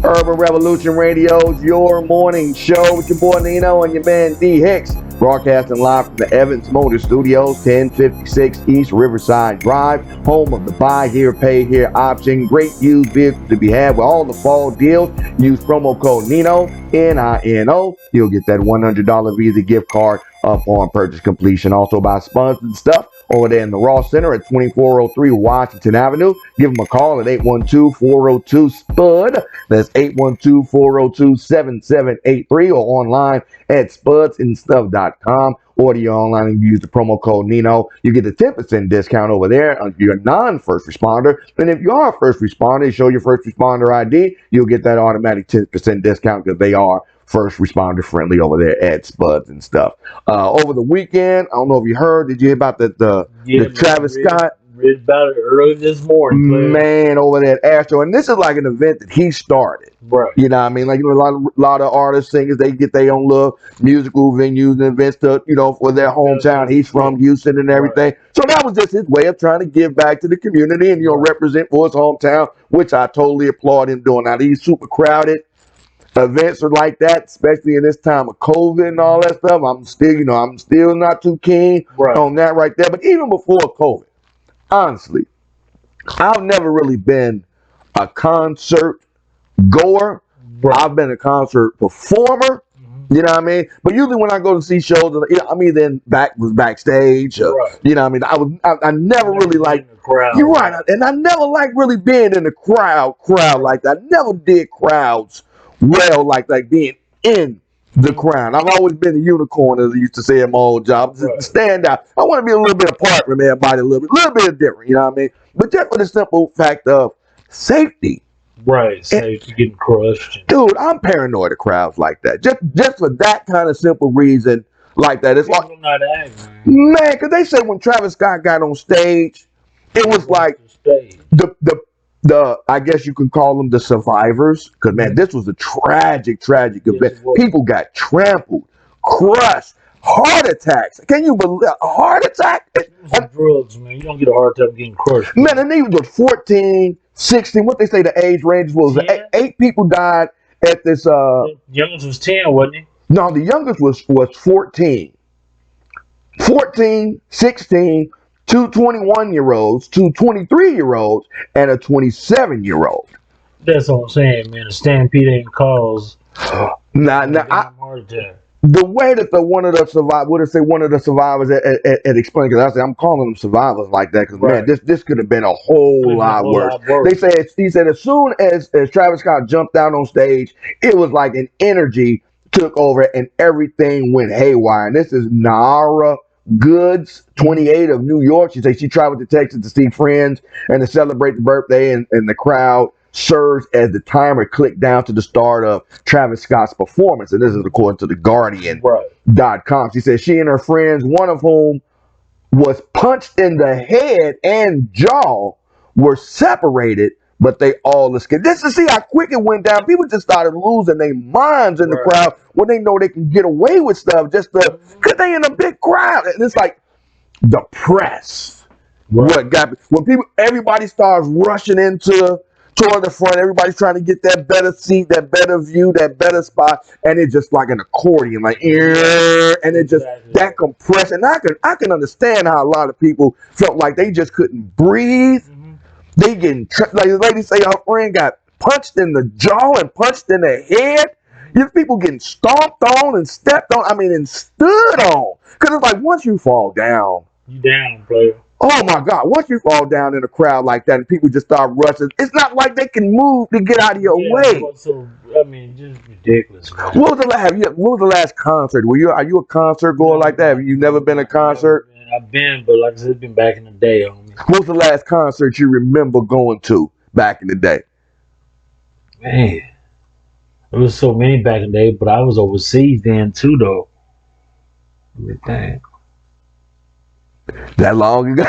Urban Revolution Radio's Your Morning Show with your boy Nino and your man D Hicks. Broadcasting live from the Evans Motor Studios, 1056 East Riverside Drive, home of the buy here, pay here option. Great used vehicles to be had with all the fall deals. Use promo code Nino, Nino. You'll get that $100 Visa gift card upon purchase completion. Also by Spudz-N-Stuff over there in the Ross Center at 2403 Washington Avenue. Give them a call at 812-402-SPUD. That's 812-402-7783 or online at Spudz-N-Stuff.com. Order your online and use the promo code Nino. You get a 10% discount over there if you're a non-first responder. And if you are a first responder, you show your first responder ID, you'll get that automatic 10% discount because they are first responder friendly over there at Spudz-N-Stuff. Over the weekend, I don't know if you heard, did you hear about the Travis Scott? Read about it early this morning. Man, over there at Astro. And this is like an event that he started. Right. You know what I mean? Like, you know, a lot of artists, singers, they get their own little musical venues and events to, you know, for their hometown. He's from Houston and everything. Right. So that was just his way of trying to give back to the community and, you know, represent for his hometown, which I totally applaud him doing. Now, these super crowded events are like that, especially in this time of COVID and all that stuff. I'm still not too keen on that right there. But even before COVID, honestly, I've never really been a concert goer. I've been a concert performer. You know what I mean? But usually when I go to see shows, I'm either backstage. You know what I mean? I never really liked the crowd. You're right, and I never liked really being in the crowd like that. I never did crowds well, like being in the crowd. I've always been a unicorn, as I used to say at my old job. Stand out. I want to be a little bit apart from everybody, a little bit different. You know what I mean? But just for the simple fact of safety. Right, safety getting crushed. Dude, I'm paranoid of crowds like that. Just for that kind of simple reason, like that. It's like, man, because they said when Travis Scott got on stage, it was like the I guess you can call them the survivors, because man, this was a tragic event. People got trampled, crushed, heart attacks. Can you believe a heart attack? Drugs, man. You don't get a heart attack getting crushed. Man, and these were 14, 16. What they say the age range was? 8 people died at this. The youngest was 10, wasn't he? No, the youngest was 14. 14, 16. 2 21-year-olds, 2 23-year-olds, and a 27-year-old. That's what I'm saying, man. A stampede ain't cause heart attack. The way that one of the survivors had explained, because I said I'm calling them survivors like that, because man, this could have been a whole lot worse. He said as soon as Travis Scott jumped out on stage, it was like an energy took over and everything went haywire. And this is Nara Goods, 28, of New York. She said she traveled to Texas to see friends and to celebrate the birthday, and the crowd surged as the timer clicked down to the start of Travis Scott's performance. And this is according to the Guardian.com. She said she and her friends, one of whom was punched in the head and jaw, were separated, but they all escaped. Just to see how quick it went down. People just started losing their minds in the crowd when they know they can get away with stuff just because they in a big crowd. And it's like the press. Everybody starts rushing toward the front. Everybody's trying to get that better seat, that better view, that better spot. And it's just like an accordion, like, and it just, that compression. I can understand how a lot of people felt like they just couldn't breathe. They getting, like the lady say, her friend got punched in the jaw and punched in the head. These people getting stomped on and stepped on, and stood on. Because it's like, once you fall down. You down, player. Oh my God, once you fall down in a crowd like that and people just start rushing, it's not like they can move to get out of your way. So, just ridiculous, man. When was the last concert? Are you a concert goer like that? Have you never been a concert? I've been, but like I said, it's been back in the day. What was the last concert you remember going to back in the day? Man, there was so many back in the day, but I was overseas then too, though. Let me think. That long ago?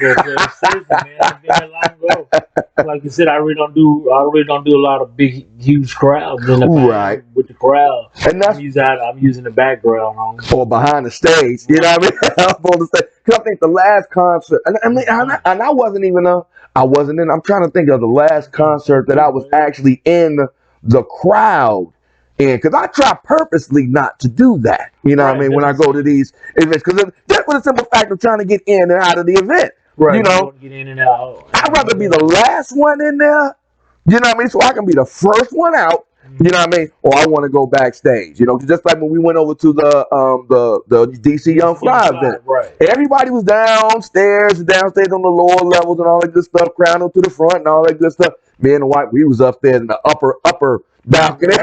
It's been that long ago. Like you said, I really don't do a lot of big, huge crowds in the back with the crowd. And I'm using the background on, or behind the stage. You know what I mean? Up on the stage. Because I think the last concert, and I wasn't even I wasn't in. I'm trying to think of the last concert that I was actually in the crowd. And because I try purposely not to do that, you know what I mean, when I go to these events, because just for the simple fact of trying to get in and out of the event, you know, get in and out. I'd rather be the last one in there, you know what I mean, so I can be the first one out, you know what I mean, or I want to go backstage, you know, just like when we went over to the DC Young Fly event, everybody was downstairs on the lower levels and all that good stuff, crowded to the front and all that good stuff. Me and the white, we was up there in the upper balcony.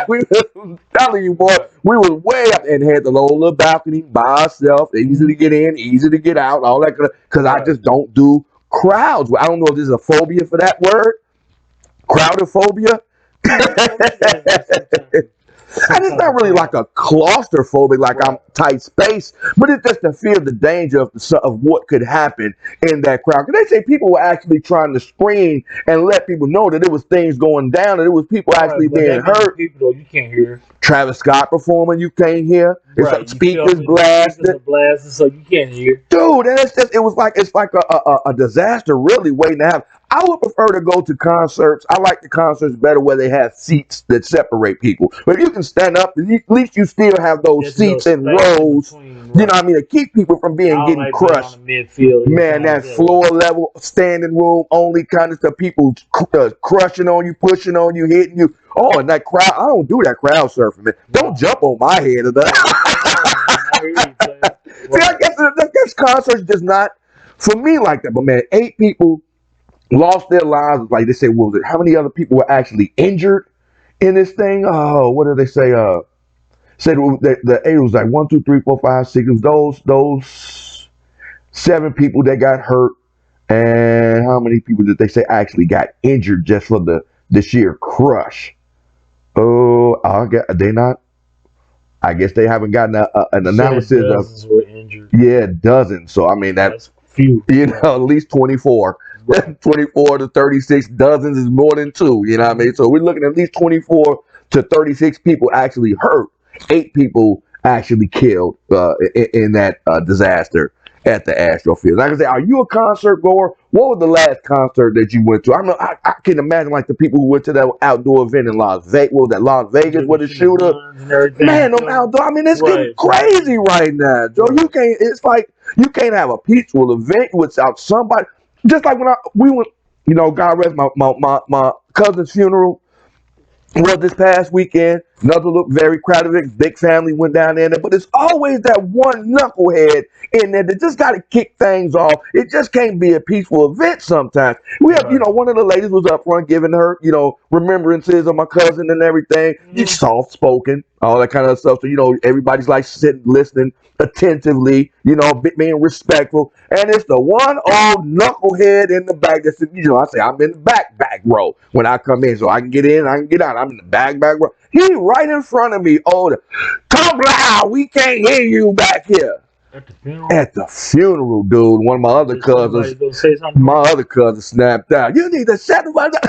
We was telling you, boy, we was way up and had the little balcony by ourselves, easy to get in, easy to get out, all that, because I just don't do crowds. I don't know if there's a phobia for that word. Crowdophobia. And it's not really like a claustrophobic, like I'm tight space, but it's just to fear the danger of what could happen in that crowd. Because they say people were actually trying to scream and let people know that there was things going down, and there was people actually being hurt. People, you can't hear. Travis Scott performing, you can't hear. It's like speakers blasted, so you can't hear. Dude, and it's like a disaster really waiting to happen. I would prefer to go to concerts. I like the concerts better where they have seats that separate people. But if you can stand up, at least you still have those seats and rows. You know what I mean? To keep people from getting crushed. Man, that floor level standing room only kind of stuff. People crushing on you, pushing on you, hitting you. Oh, and that crowd, I don't do that crowd surfing, man. Don't jump on my head or that. See, I guess concerts just not for me like that. But man, 8 people lost their lives. Like they say, what was it? How many other people were actually injured in this thing? Oh, what did they say? Said it was like 1, 2, 3, 4, 5, 6. It was those 7 people that got hurt, and how many people did they say actually got injured just for the sheer crush? Oh, I guess they haven't gotten an analysis dozens were injured. Yeah, dozens. So I mean that's few. You know, at least 24. 24 to 36 dozens is more than 2. You know what I mean? So we're looking at least 24 to 36 people actually hurt. 8 people actually killed in that disaster at the Astroworld. Like I say, are you a concert goer? What was the last concert that you went to? I can imagine like the people who went to that outdoor event in Las Vegas. What was that, Las Vegas with the shooter? Man, them outdoor. I mean, it's getting crazy right now, Joe. You can't. It's like you can't have a peaceful event without somebody. Just like when we went, you know, God rest my cousin's funeral was this past weekend. Another very crowded, big family went down there. But it's always that one knucklehead in there that just got to kick things off. It just can't be a peaceful event sometimes. We have, you know, one of the ladies was up front giving her, you know, remembrances of my cousin and everything. She's soft-spoken, all that kind of stuff. So, you know, everybody's like sitting, listening attentively, you know, being respectful. And it's the one old knucklehead in the back that said, you know, I say, I'm in the back row when I come in, so I can get in, I can get out. I'm in the back row. He right in front of me. Oh, talk loud. We can't hear you back here. At the funeral, dude. One of my other cousins, snapped out. You need to shut the fuck up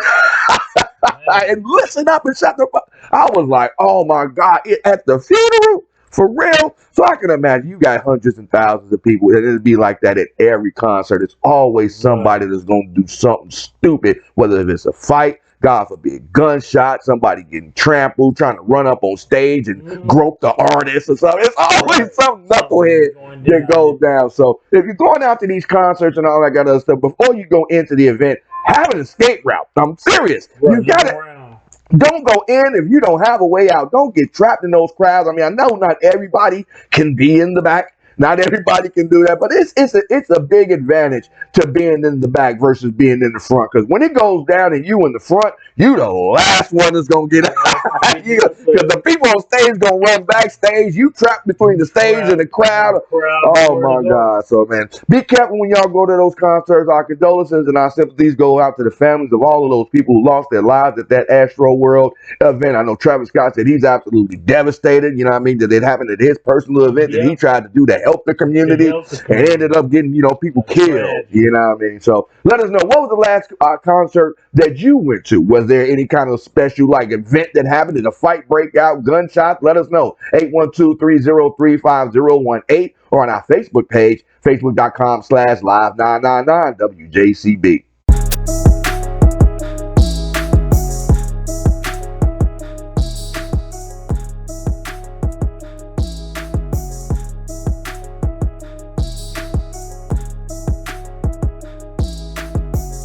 and listen up and shut the fuck up. I was like, oh my God, at the funeral? For real? So I can imagine you got hundreds and thousands of people, and it'd be like that at every concert. It's always somebody that's going to do something stupid, whether it's a fight, God forbid, gunshot, somebody getting trampled, trying to run up on stage and grope the artist or something. It's always some knucklehead that goes down. So if you're going out to these concerts and all that kind of stuff, before you go into the event, have an escape route. I'm serious. You got it. Don't go in if you don't have a way out. Don't get trapped in those crowds. I mean, I know not everybody can be in the back. Not everybody can do that, but it's a big advantage to being in the back versus being in the front. Because when it goes down and you in the front, you the last one that's gonna get out. Because the people on stage gonna run backstage. You trapped between the stage and the crowd. Oh my God! So man, be careful when y'all go to those concerts. Our condolences and our sympathies go out to the families of all of those people who lost their lives at that Astroworld event. I know Travis Scott said he's absolutely devastated. You know what I mean? That it happened at his personal event that he tried to do to help the To community, help the and ended community. up getting, people That's killed. tragic. You know what I mean? So let us know, what was the last concert that you went to? Was there any kind of special like event that happened? Did a fight break out, gunshots? Let us know. 812-303-5018 or on our Facebook page, facebook.com/live999WJCB.